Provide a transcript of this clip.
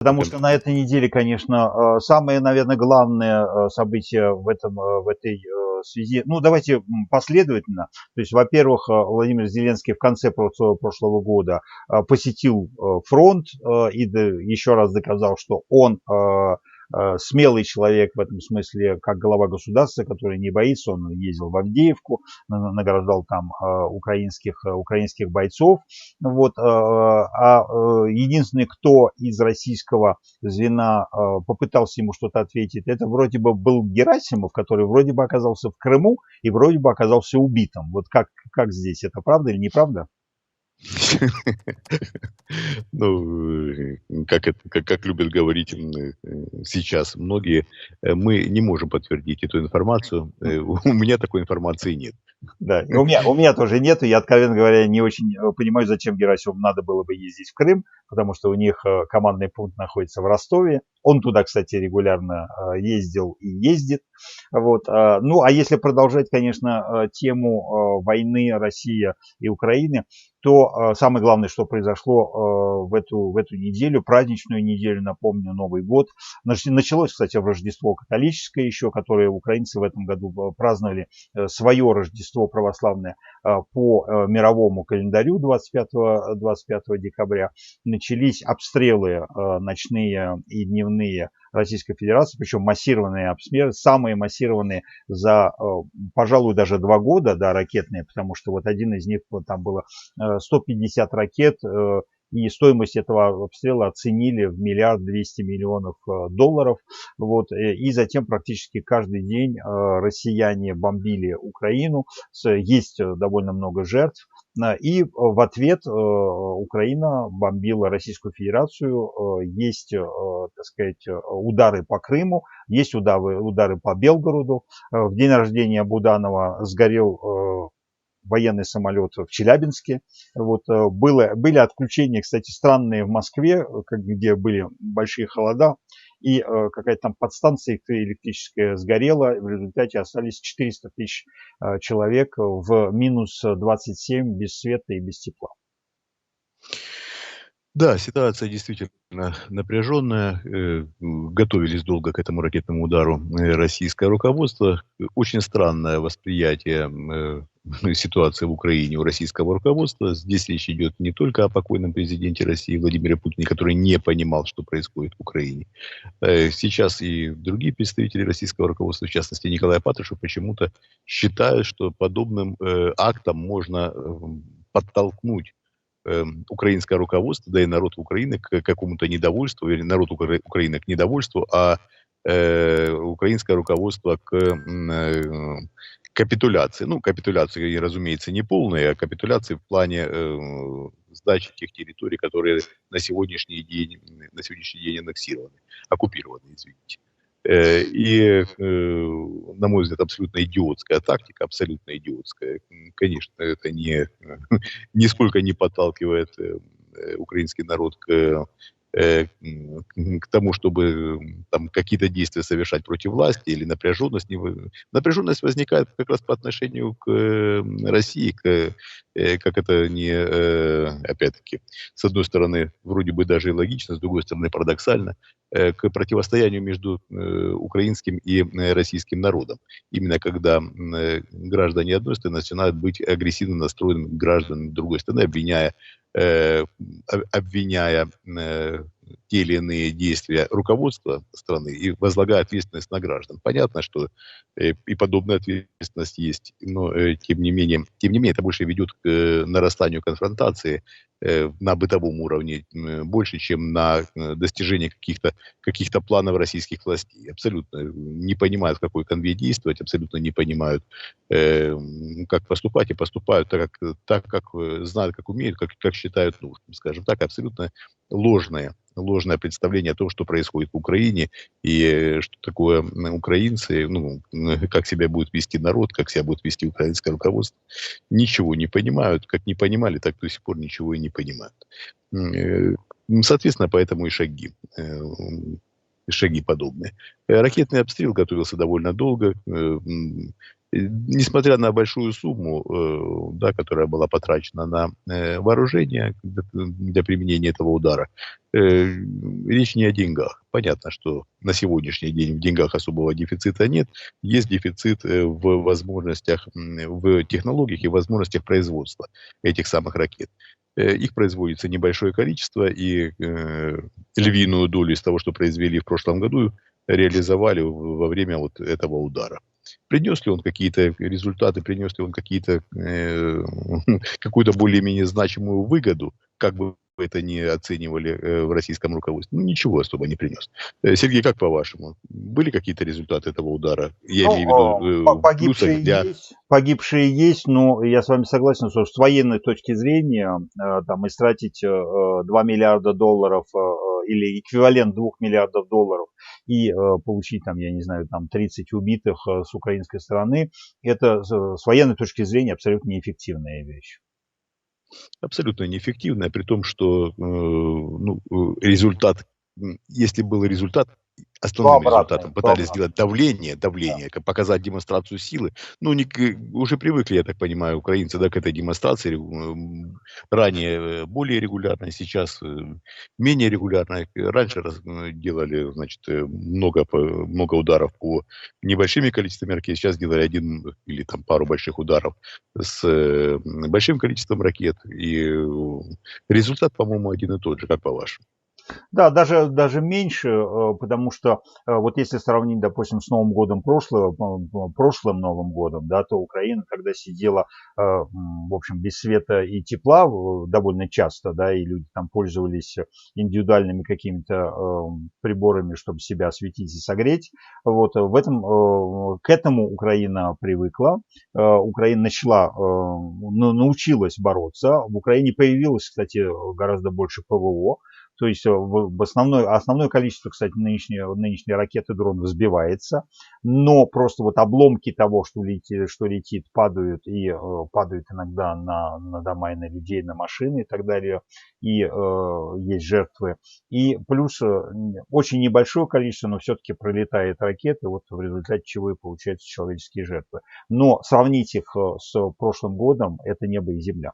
Потому что на этой неделе, конечно, самое, наверное, главное событие в этой связи, ну, давайте последовательно. То есть, во-первых, Владимир Зеленский в конце прошлого года посетил фронт и еще раз доказал, что он смелый человек в этом смысле, как глава государства, который не боится. Он ездил в Авдеевку, награждал там украинских бойцов. Вот, единственный, кто из российского звена попытался ему что-то ответить, это вроде бы был Герасимов, который вроде бы оказался в Крыму и вроде бы оказался убитым. Вот как здесь, это правда или неправда? Ну, как любят говорить сейчас многие, мы не можем подтвердить эту информацию. У меня такой информации нет. Да, и у меня тоже нет, и я, откровенно говоря, не очень понимаю, зачем Герасимову надо было бы ездить в Крым, потому что у них командный пункт находится в Ростове. Он туда, кстати, регулярно ездил и ездит. Вот. Ну, а если продолжать, конечно, тему войны России и Украины, то самое главное, что произошло в эту неделю, праздничную неделю, напомню, Новый год. Началось, кстати, в Рождество католическое еще, которое украинцы в этом году праздновали свое Рождество православное по мировому календарю 25 декабря. Начались обстрелы ночные и дневные Российской Федерации, причем массированные обстрелы, самые массированные за, пожалуй, даже 2 года, да, ракетные, потому что вот один из них, вот там было 150 ракет, и стоимость этого обстрела оценили в 1 200 000 000 долларов. Вот. И затем практически каждый день россияне бомбили Украину. Есть довольно много жертв. И в ответ Украина бомбила Российскую Федерацию. Есть, так сказать, удары по Крыму, есть удары по Белгороду. В день рождения Буданова сгорел военный самолет в Челябинске. Вот, были отключения, кстати, странные в Москве, где были большие холода, и какая-то там подстанция электрическая сгорела. В результате остались 400 тысяч человек в минус 27 без света и без тепла. Да, ситуация действительно напряженная. Готовились долго к этому ракетному удару российское руководство. Очень странное восприятие ситуации в Украине у российского руководства. Здесь речь идет не только о покойном президенте России Владимире Путине, который не понимал, что происходит в Украине. Сейчас и другие представители российского руководства, в частности Николай Патрушев, почему-то считают, что подобным актом можно подтолкнуть украинское руководство, да и народ Украины к какому-то недовольству, или народ Украины к недовольству, а украинское руководство к капитуляции. Ну, капитуляции, разумеется, не полная, а капитуляции в плане сдачи тех территорий, которые на сегодняшний день аннексированы, оккупированы, извините. На мой взгляд, абсолютно идиотская тактика, абсолютно идиотская. Конечно, это нисколько не подталкивает украинский народ к тому, чтобы там какие-то действия совершать против власти или напряженность. Напряженность возникает как раз по отношению к России, как это не, опять-таки, с одной стороны, вроде бы даже и логично, с другой стороны, парадоксально, к противостоянию между украинским и российским народом. Именно когда граждане одной страны начинают быть агрессивно настроенными гражданами другой страны, обвиняя те или иные действия руководства страны и возлагая ответственность на граждан. Понятно, что и подобная ответственность есть, но тем не менее это больше ведет к нарастанию конфронтации на бытовом уровне больше, чем на достижение каких-то планов российских властей. Абсолютно не понимают, в какой конве действовать, абсолютно не понимают, как поступать, и поступают так как знают, как умеют, как считают нужным. Скажем так, абсолютно ложное представление о том, что происходит в Украине и что такое украинцы, как себя будет вести народ, как себя будет вести украинское руководство. Ничего не понимают, как не понимали, так до сих пор ничего и не понимают. Соответственно, поэтому и шаги подобные. Ракетный обстрел готовился довольно долго. Несмотря на большую сумму, да, которая была потрачена на вооружение для применения этого удара, речь не о деньгах. Понятно, что на сегодняшний день в деньгах особого дефицита нет. Есть дефицит в возможностях, в технологиях и возможностях производства этих самых ракет. Их производится небольшое количество, и львиную долю из того, что произвели в прошлом году, реализовали во время вот этого удара. Принес ли он какие-то результаты, принес ли он какие-то, какую-то более-менее значимую выгоду, как бы вы это ни оценивали в российском руководстве? Ну, ничего особо не принес. Сергей, как по-вашему? Были какие-то результаты этого удара? Я имею в виду в плюсах для... Погибшие есть, но я с вами согласен, что с военной точки зрения там истратить 2 миллиарда долларов или эквивалент 2 миллиардов долларов и получить там, я не знаю, там 30 убитых с украинской стороны, это с военной точки зрения абсолютно неэффективная вещь. Абсолютно неэффективная, при том, что результат, если был результат, То основным обратное, результатом то пытались обратное. сделать давление, показать демонстрацию силы. Ну, уже привыкли, я так понимаю, украинцы, да, к этой демонстрации. Ранее более регулярно, сейчас менее регулярно. Раньше делали, значит, много ударов по небольшими количествами ракет, сейчас делали один или там пару больших ударов с большим количеством ракет. И результат, по-моему, один и тот же, как по-вашему. Да, даже меньше, потому что вот если сравнить, допустим, с Новым годом прошлым Новым годом, да, то Украина, когда сидела, в общем, без света и тепла довольно часто, да, и люди там пользовались индивидуальными какими-то приборами, чтобы себя осветить и согреть, вот, к этому Украина привыкла, Украина научилась бороться, в Украине появилось, кстати, гораздо больше ПВО, то есть основное количество, кстати, нынешней ракеты дронов сбивается, но просто вот обломки того, что летит, падают и падают иногда на дома и на людей, на машины и так далее, и есть жертвы. И плюс очень небольшое количество, но все-таки пролетает ракеты, вот в результате чего и получаются человеческие жертвы. Но сравнить их с прошлым годом — это небо и земля.